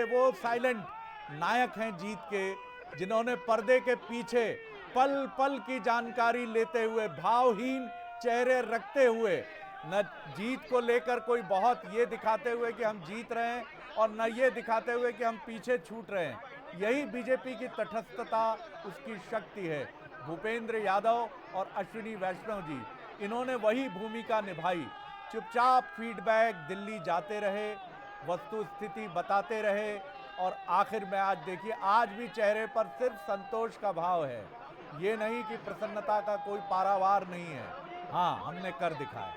ये वो साइलेंट नायक हैं जीत के, जिन्होंने पर्दे के पीछे पल पल की जानकारी लेते हुए, भावहीन चेहरे रखते हुए, न जीत को लेकर कोई बहुत ये दिखाते हुए कि हम जीत रहे हैं और न ये दिखाते हुए कि हम पीछे छूट रहे हैं। यही बीजेपी की तटस्थता, उसकी शक्ति है। भूपेंद्र यादव और अश्विनी वैष्णव जी, इन्होंने वही भूमिका निभाई। चुपचाप फीडबैक दिल्ली जाते रहे, वस्तु स्थिति बताते रहे और आखिर में आज देखिए, आज भी चेहरे पर सिर्फ संतोष का भाव है। ये नहीं कि प्रसन्नता का कोई पारावार नहीं है। हाँ, हमने कर दिखाया,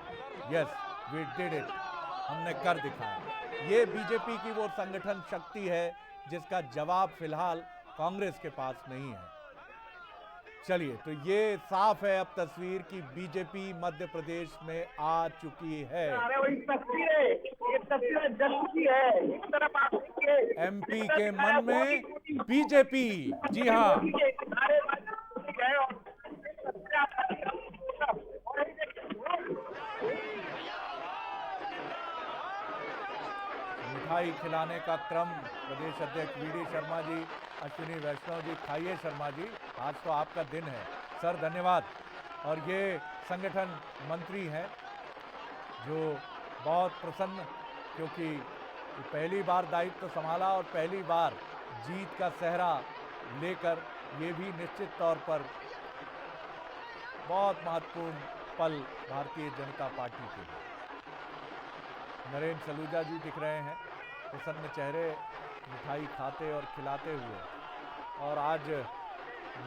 यस वी डिड इट, हमने कर दिखाया। ये बीजेपी की वो संगठन शक्ति है जिसका जवाब फिलहाल कांग्रेस के पास नहीं है। चलिए, तो ये साफ है अब तस्वीर कि बीजेपी मध्य प्रदेश में आ चुकी है। एमपी के मन में बीजेपी, जी हाँ, मिठाई खिलाने का क्रम प्रदेश अध्यक्ष वीडी शर्मा जी, अश्विनी वैष्णव जी, खाइए शर्मा जी, आज तो आपका दिन है सर, धन्यवाद। और ये संगठन मंत्री हैं जो बहुत प्रसन्न, क्योंकि पहली बार दायित्व संभाला और पहली बार जीत का सेहरा लेकर, ये भी निश्चित तौर पर बहुत महत्वपूर्ण पल भारतीय जनता पार्टी के लिए। नरेंद्र सलूजा जी दिख रहे हैं, प्रसन्न चेहरे, मिठाई खाते और खिलाते हुए, और आज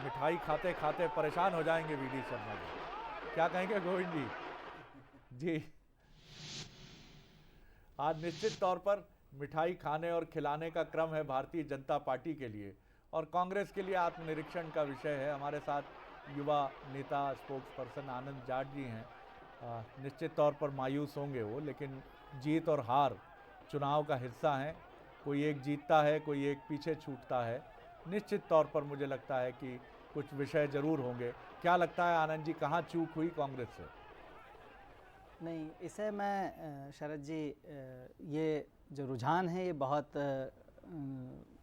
मिठाई खाते खाते परेशान हो जाएंगे वीडी शर्मा जी। क्या कहेंगे गोविंद जी? जी, आज निश्चित तौर पर मिठाई खाने और खिलाने का क्रम है भारतीय जनता पार्टी के लिए, और कांग्रेस के लिए आत्मनिरीक्षण का विषय है। हमारे साथ युवा नेता स्पोक्स पर्सन आनंद जाट जी हैं। निश्चित तौर पर मायूस होंगे वो, लेकिन जीत और हार चुनाव का हिस्सा है। कोई एक जीतता है, कोई एक पीछे छूटता है। निश्चित तौर पर मुझे लगता है कि कुछ विषय जरूर होंगे। क्या लगता है आनंद जी, कहाँ चूक हुई कांग्रेस से? नहीं, इसे मैं शरद जी, ये जो रुझान है ये बहुत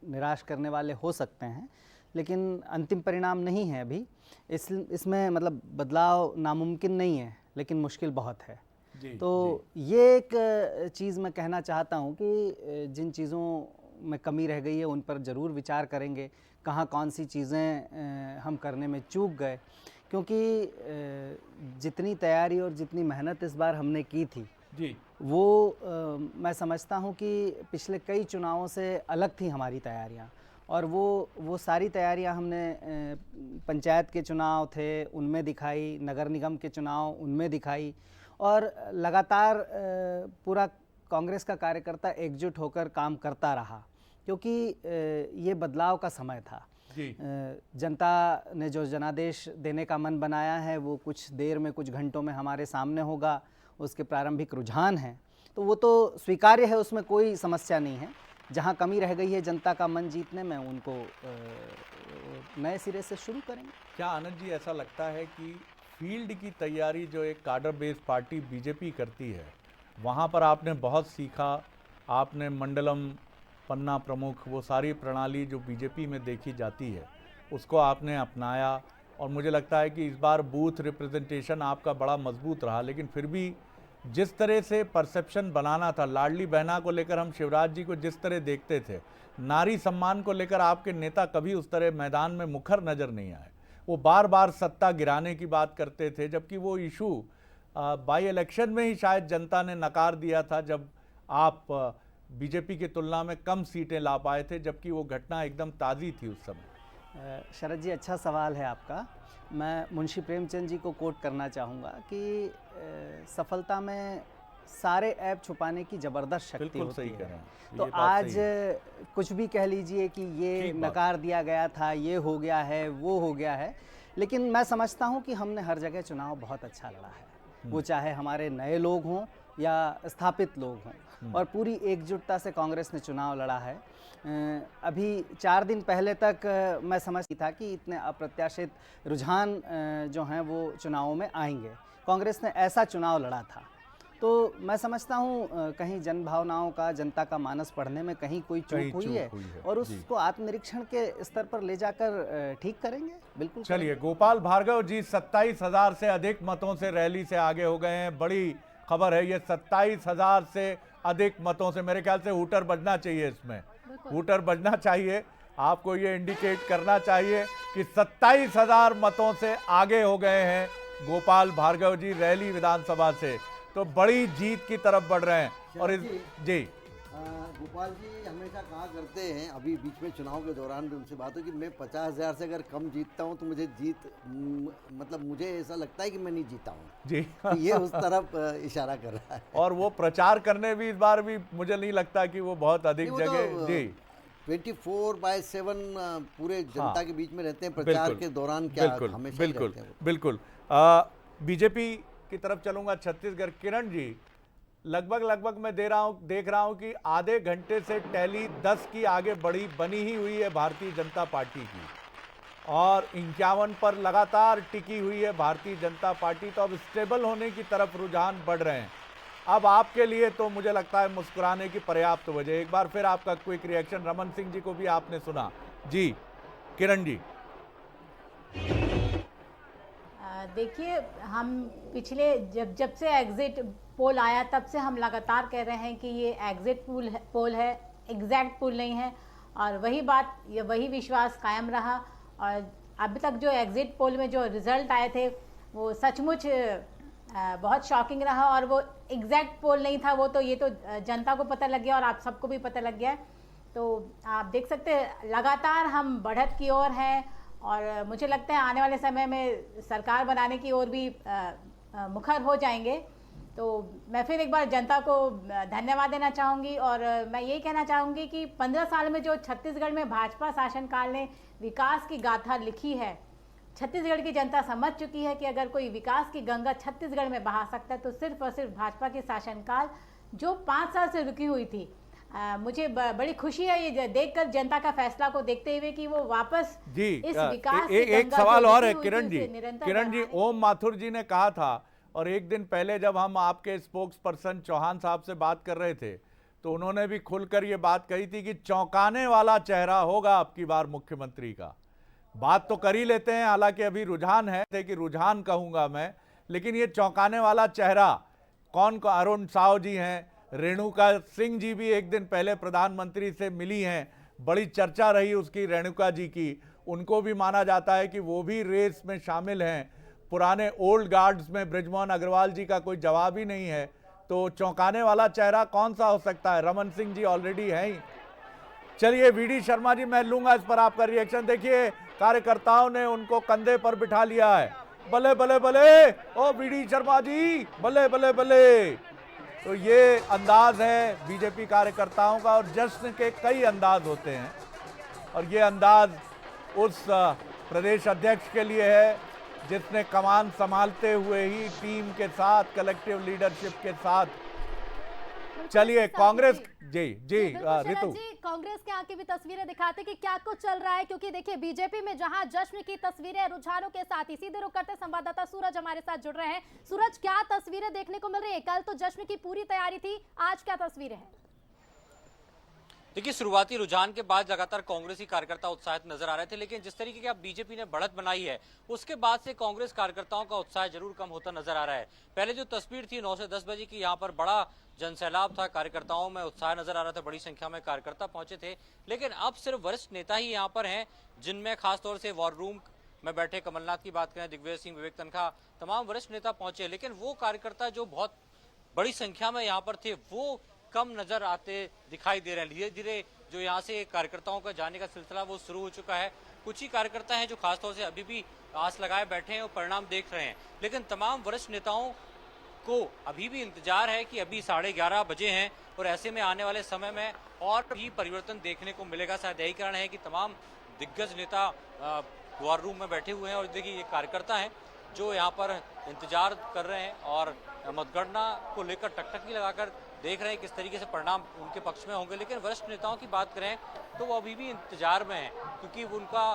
निराश करने वाले हो सकते हैं, लेकिन अंतिम परिणाम नहीं है अभी। इसमें मतलब बदलाव नामुमकिन नहीं है, लेकिन मुश्किल बहुत है। तो ये एक चीज़ मैं कहना चाहता हूँ कि जिन चीज़ों में कमी रह गई है उन पर ज़रूर विचार करेंगे, कहाँ कौन सी चीज़ें हम करने में चूक गए, क्योंकि जितनी तैयारी और जितनी मेहनत इस बार हमने की थी जी, वो मैं समझता हूँ कि पिछले कई चुनावों से अलग थी हमारी तैयारियाँ। और वो सारी तैयारियाँ हमने पंचायत के चुनाव थे उनमें दिखाई, नगर निगम के चुनाव उनमें दिखाई, और लगातार पूरा कांग्रेस का कार्यकर्ता एकजुट होकर काम करता रहा, क्योंकि ये बदलाव का समय था। जनता ने जो जनादेश देने का मन बनाया है वो कुछ देर में, कुछ घंटों में हमारे सामने होगा। उसके प्रारंभिक रुझान हैं, तो वो तो स्वीकार्य है, उसमें कोई समस्या नहीं है। जहाँ कमी रह गई है जनता का मन जीतने में, उनको नए सिरे से शुरू करेंगे। क्या आनंद जी ऐसा लगता है कि फील्ड की तैयारी जो एक कार्डर बेस्ड पार्टी बीजेपी करती है, वहाँ पर आपने बहुत सीखा? आपने मंडलम, पन्ना प्रमुख, वो सारी प्रणाली जो बीजेपी में देखी जाती है उसको आपने अपनाया, और मुझे लगता है कि इस बार बूथ रिप्रेजेंटेशन आपका बड़ा मजबूत रहा। लेकिन फिर भी जिस तरह से परसेप्शन बनाना था, लाडली बहना को लेकर हम शिवराज जी को जिस तरह देखते थे, नारी सम्मान को लेकर आपके नेता कभी उस तरह मैदान में मुखर नजर नहीं आए। वो बार बार सत्ता गिराने की बात करते थे, जबकि वो इशू बाई इलेक्शन में ही शायद जनता ने नकार दिया था, जब आप बीजेपी की तुलना में कम सीटें ला पाए थे, जबकि वो घटना एकदम ताज़ी थी उस समय। शरद जी, अच्छा सवाल है आपका। मैं मुंशी प्रेमचंद जी को कोट करना चाहूँगा कि सफलता में सारे ऐब छुपाने की ज़बरदस्त शक्ति होती है। तो आज कुछ भी कह लीजिए कि ये नकार दिया गया था, ये हो गया है, वो हो गया है, लेकिन मैं समझता हूँ कि हमने हर जगह चुनाव बहुत अच्छा लड़ा है, वो चाहे हमारे नए लोग हों या स्थापित लोग हों, और पूरी एकजुटता से कांग्रेस ने चुनाव लड़ा है। अभी 4 दिन पहले तक मैं समझती था कि इतने अप्रत्याशित रुझान जो हैं वो चुनावों में आएंगे। कांग्रेस ने ऐसा चुनाव लड़ा था, तो मैं समझता हूँ कहीं जन भावनाओं का, जनता का मानस पढ़ने में कहीं कोई कहीं चूक हुई है और जी। उसको आत्मनिरीक्षण के स्तर पर ले जाकर ठीक करेंगे, बिल्कुल चलिए, गोपाल भार्गव जी 27,000 से अधिक मतों से रैली से आगे हो गए हैं। बड़ी खबर है ये, 27,000 से अधिक मतों से। मेरे ख्याल से हूटर बजना चाहिए, इसमें हूटर बजना चाहिए। आपको ये इंडिकेट करना चाहिए कि 27,000 मतों से आगे हो गए हैं गोपाल भार्गव जी रैली विधानसभा से, तो बड़ी जीत की तरफ बढ़ रहे हैं। और जी गोपाल जी हमेशा कहा करते हैं, अभी बीच में चुनाव के दौरान भी उनसे बात हुई कि मैं 50,000 से अगर कम जीतता हूं तो मुझे मतलब मुझे ऐसा लगता है कि मैं नहीं जीता हूं जी। तो ये उस तरफ इशारा कर रहा है। और वो प्रचार करने भी इस बार भी मुझे नहीं लगता कि वो बहुत अधिक जगह जी 24/7 पूरे जनता के बीच में रहते हैं प्रचार के दौरान, क्या हमेशा ही रहते हैं। बिल्कुल। बीजेपी की तरफ चलूंगा, छत्तीसगढ़। किरण जी, लगभग मैं देख रहा हूं कि आधे घंटे से टैली 10 की आगे बनी ही हुई है भारतीय जनता पार्टी की, और 51 पर लगातार टिकी हुई है भारतीय जनता पार्टी। तो अब स्टेबल होने की तरफ रुझान बढ़ रहे हैं। अब आपके लिए तो मुझे लगता है मुस्कुराने की पर्याप्त वजह। एक बार फिर आपका क्विक रिएक्शन। रमन सिंह जी को भी आपने सुना जी। किरण जी, देखिए, हम पिछले जब से एग्जिट पोल आया तब से हम लगातार कह रहे हैं कि ये एग्जिट पोल है, एग्जैक्ट पोल नहीं है, और वही विश्वास कायम रहा। और अभी तक जो एग्जिट पोल में जो रिजल्ट आए थे वो सचमुच बहुत शॉकिंग रहा, और वो एग्जैक्ट पोल नहीं था, वो तो ये तो जनता को पता लग गया और आप सबको भी पता लग गया। तो आप देख सकते हैं लगातार हम बढ़त की ओर हैं, और मुझे लगता है आने वाले समय में सरकार बनाने की ओर भी मुखर हो जाएंगे। तो मैं फिर एक बार जनता को धन्यवाद देना चाहूँगी, और मैं यही कहना चाहूँगी कि 15 साल में जो छत्तीसगढ़ में भाजपा शासनकाल ने विकास की गाथा लिखी है, छत्तीसगढ़ की जनता समझ चुकी है कि अगर कोई विकास की गंगा छत्तीसगढ़ में बहा सकता है तो सिर्फ और सिर्फ भाजपा के शासनकाल जो 5 साल से रुकी हुई थी। मुझे बड़ी खुशी है ये देखकर, जनता का फैसला को देखते हुए कि वो वापस जी इस विकास एक सवाल और है किरण जी। ओम माथुर जी ने कहा था, और एक दिन पहले जब हम आपके स्पोक्स पर्सन चौहान साहब से बात कर रहे थे तो उन्होंने भी खुलकर ये बात कही थी कि चौंकाने वाला चेहरा होगा आपकी बार मुख्यमंत्री का। बात तो कर ही लेते हैं, हालांकि अभी रुझान है कि रुझान कहूंगा मैं, लेकिन ये चौंकाने वाला चेहरा कौन? अरुण साव जी हैं, रेणुका सिंह जी भी एक दिन पहले प्रधानमंत्री से मिली हैं, बड़ी चर्चा रही उसकी, रेणुका जी की। उनको भी माना जाता है कि वो भी रेस में शामिल हैं। पुराने ओल्ड गार्ड्स में बृजमोहन अग्रवाल जी का कोई जवाब ही नहीं है। तो चौंकाने वाला चेहरा कौन सा हो सकता है? रमन सिंह जी ऑलरेडी हैं ही। चलिए वीडी शर्मा जी, मैं लूंगा इस पर आपका रिएक्शन। देखिए, कार्यकर्ताओं ने उनको कंधे पर बिठा लिया है। भले भले भले, ओ वीडी शर्मा जी, भले भले भले। तो ये अंदाज है बीजेपी कार्यकर्ताओं का, और जश्न के कई अंदाज होते हैं, और ये अंदाज उस प्रदेश अध्यक्ष के लिए है जिसने कमान संभालते हुए ही टीम के साथ, कलेक्टिव लीडरशिप के साथ। चलिए कांग्रेस जी ऋतु जी, कांग्रेस के आके भी तस्वीरें दिखाते कि क्या कुछ चल रहा है, क्योंकि देखिए बीजेपी में जहां जश्न की तस्वीरें रुझानों के साथ ही सीधे रुक करते संवाददाता सूरज हमारे साथ जुड़ रहे हैं। सूरज, क्या तस्वीरें देखने को मिल रही है? कल तो जश्न की पूरी तैयारी थी, आज क्या तस्वीरें हैं? देखिए, शुरुआती रुझान के बाद लगातार कांग्रेसी कार्यकर्ता उत्साहित नजर आ रहे थे, लेकिन जिस तरीके की अब बीजेपी ने बढ़त बनाई है उसके बाद से कांग्रेस कार्यकर्ताओं का उत्साह जरूर कम होता नजर आ रहा है। पहले जो तस्वीर थी 9 से 10 बजे की, यहाँ पर बड़ा जनसैलाब था, कार्यकर्ताओं में उत्साह नजर आ रहा था, बड़ी संख्या में कार्यकर्ता पहुंचे थे। लेकिन अब सिर्फ वरिष्ठ नेता ही यहाँ पर हैं, जिनमें खासतौर से वॉर रूम में बैठे कमलनाथ की बात करें, दिग्विजय सिंह, विवेक तनखा, तमाम वरिष्ठ नेता पहुंचे। लेकिन वो कार्यकर्ता जो बहुत बड़ी संख्या में यहाँ पर थे वो कम नजर आते दिखाई दे रहे हैं। धीरे धीरे जो यहाँ से कार्यकर्ताओं का जाने का सिलसिला वो शुरू हो चुका है। कुछ ही कार्यकर्ता हैं जो खासतौर से अभी भी आस लगाए बैठे हैं और परिणाम देख रहे हैं, लेकिन तमाम वरिष्ठ नेताओं को अभी भी इंतजार है कि अभी 11:30 बजे हैं, और ऐसे में आने वाले समय में और भी परिवर्तन देखने को मिलेगा। शायद यही कारण है कि तमाम दिग्गज नेता वॉर रूम में बैठे हुए हैं, और देखिए ये कार्यकर्ता हैं जो यहाँ पर इंतजार कर रहे हैं और मतगणना को लेकर टकटकी लगाकर देख रहे हैं किस तरीके से परिणाम उनके पक्ष में होंगे। लेकिन वरिष्ठ नेताओं की बात करें तो वो अभी भी इंतजार में हैं, क्योंकि उनका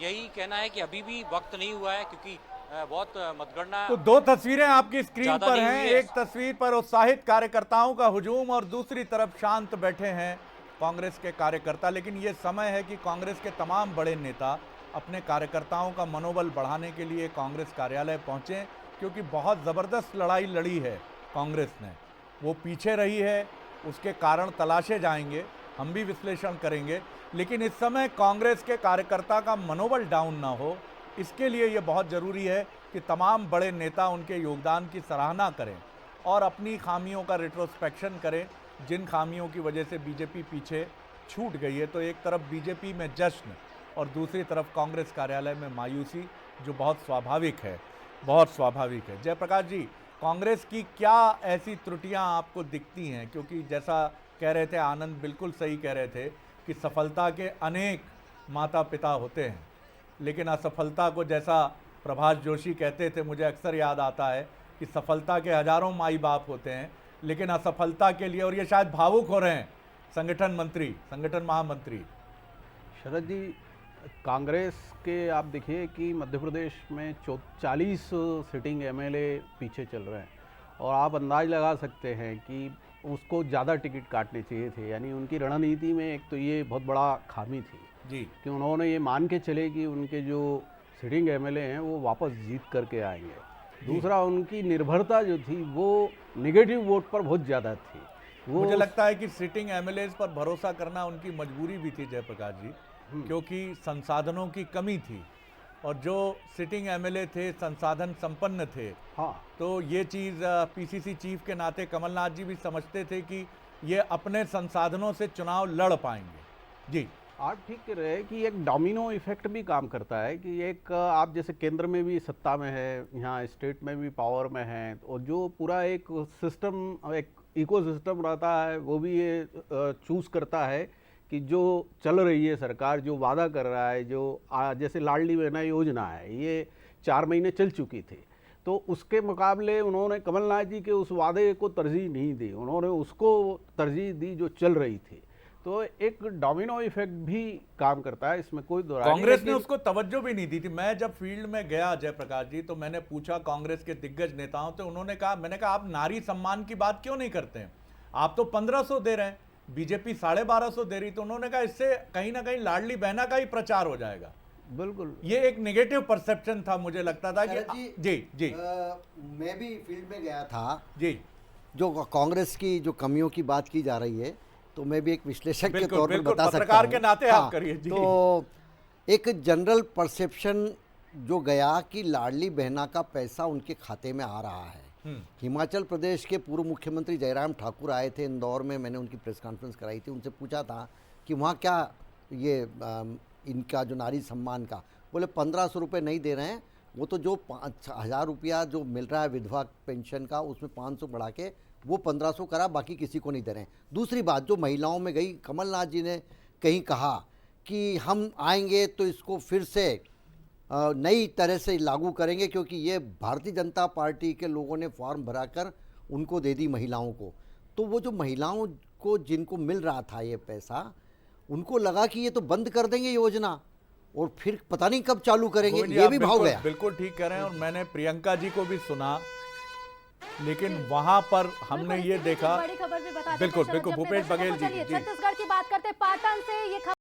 यही कहना है कि अभी भी वक्त नहीं हुआ है, क्योंकि बहुत मतगणना तो दो तस्वीरें आपकी स्क्रीन ज्यादा पर नहीं हैं। हुई है। एक तस्वीर पर उत्साहित कार्यकर्ताओं का हुजूम और दूसरी तरफ शांत बैठे हैं कांग्रेस के कार्यकर्ता। लेकिन ये समय है कि कांग्रेस के तमाम बड़े नेता अपने कार्यकर्ताओं का मनोबल बढ़ाने के लिए कांग्रेस कार्यालय पहुंचे, क्योंकि बहुत ज़बरदस्त लड़ाई लड़ी है कांग्रेस ने। वो पीछे रही है, उसके कारण तलाशे जाएंगे, हम भी विश्लेषण करेंगे। लेकिन इस समय कांग्रेस के कार्यकर्ता का मनोबल डाउन ना हो, इसके लिए ये बहुत ज़रूरी है कि तमाम बड़े नेता उनके योगदान की सराहना करें और अपनी खामियों का रिट्रोस्पेक्शन करें, जिन खामियों की वजह से बीजेपी पीछे छूट गई है। तो एक तरफ बीजेपी में जश्न और दूसरी तरफ कांग्रेस कार्यालय में मायूसी, जो बहुत स्वाभाविक है, बहुत स्वाभाविक है। जयप्रकाश जी, कांग्रेस की क्या ऐसी त्रुटियां आपको दिखती हैं? क्योंकि जैसा कह रहे थे आनंद, बिल्कुल सही कह रहे थे कि सफलता के अनेक माता पिता होते हैं, लेकिन असफलता को, जैसा प्रभाष जोशी कहते थे, मुझे अक्सर याद आता है कि सफलता के हजारों माई बाप होते हैं, लेकिन असफलता के लिए, और ये शायद भावुक हो रहे हैं संगठन मंत्री, संगठन महामंत्री शरद जी, कांग्रेस के आप देखिए कि मध्य प्रदेश में 40 सिटिंग एमएलए पीछे चल रहे हैं और आप अंदाज लगा सकते हैं कि उसको ज़्यादा टिकट काटने चाहिए थे। यानी उनकी रणनीति में एक तो ये बहुत बड़ा खामी थी जी, कि उन्होंने ये मान के चले कि उनके जो सिटिंग एमएलए हैं वो वापस जीत करके आएंगे। दूसरा, उनकी निर्भरता जो थी वो नेगेटिव वोट पर बहुत ज़्यादा थी। वो मुझे लगता है कि सिटिंग एमएलएज पर भरोसा करना उनकी मजबूरी भी थी जयप्रकाश जी, क्योंकि संसाधनों की कमी थी और जो सिटिंग एमएलए थे संसाधन संपन्न थे। हाँ, तो ये चीज़ पीसीसी चीफ के नाते कमलनाथ जी भी समझते थे कि ये अपने संसाधनों से चुनाव लड़ पाएंगे। जी, आप ठीक कह रहे हैं कि एक डोमिनो इफेक्ट भी काम करता है कि एक आप जैसे केंद्र में भी सत्ता में है, यहाँ स्टेट में भी पावर में है, और जो पूरा एक सिस्टम, एक इकोसिस्टम रहता है, वो भी ये चूज़ करता है कि जो चल रही है सरकार, जो वादा कर रहा है, जो जैसे लाडली बहना योजना है, ये 4 महीने चल चुकी थी, तो उसके मुकाबले उन्होंने कमलनाथ जी के उस वादे को तरजीह नहीं दी, उन्होंने उसको तरजीह दी जो चल रही थी। तो एक डोमिनो इफेक्ट भी काम करता है, इसमें कोई दो राय नहीं। कांग्रेस ने उसको तवज्जो भी नहीं दी थी। मैं जब फील्ड में गया जयप्रकाश जी, तो मैंने पूछा कांग्रेस के दिग्गज नेताओं से, उन्होंने कहा, मैंने कहा आप नारी सम्मान की बात क्यों नहीं करते हैं? आप तो 1500 दे रहे हैं, बीजेपी 1250 दे रही, तो उन्होंने कहा इससे कहीं ना कहीं लाडली बहना का ही प्रचार हो जाएगा। बिल्कुल, ये एक नेगेटिव परसेप्शन था, मुझे लगता था कि जी जी मैं भी फील्ड में गया था। जी, जो कांग्रेस की जो कमियों की बात की जा रही है, तो मैं भी एक विश्लेषक के बिल्कुल, तौर पर बिल्कुल, बता सकता पत्रकार हूं। के नाते आप करिए जी। तो एक जनरल परसेप्शन जो गया कि लाडली बहना का पैसा उनके खाते में आ रहा है। हिमाचल प्रदेश के पूर्व मुख्यमंत्री जयराम ठाकुर आए थे इंदौर में, मैंने उनकी प्रेस कॉन्फ्रेंस कराई थी, उनसे पूछा था कि वहाँ क्या ये इनका जो नारी सम्मान का, बोले 1500 रुपये नहीं दे रहे हैं, वो तो जो 5000 रुपया जो मिल रहा है विधवा पेंशन का, उसमें 500 बढ़ा के वो 1500 करा, बाकी किसी को नहीं दे रहे हैं। दूसरी बात जो महिलाओं में गई, कमलनाथ जी ने कहीं कहा कि हम आएंगे तो इसको फिर से नई तरह से लागू करेंगे, क्योंकि ये भारतीय जनता पार्टी के लोगों ने फॉर्म भराकर उनको दे दी महिलाओं को। तो वो जो महिलाओं को जिनको मिल रहा था ये पैसा, उनको लगा कि ये तो बंद कर देंगे योजना और फिर पता नहीं कब चालू करेंगे, गोविंद जी, ये आप भी भाव बिल्कुल- गया। बिल्कुल ठीक कह रहे हैं। और मैंने प्रियंका जी को भी सुना, लेकिन वहां पर हमने बिल्कुल, ये इसी बीच देखा। बड़ी खबर भी बता देते हैं बिल्कुल, शरद बिल्कुल, जी अपने भूपेश दर्शकों को। बघेल जी, चलिए जी। छत्तीसगढ़ की बात करते हैं, पाटन से ये खबर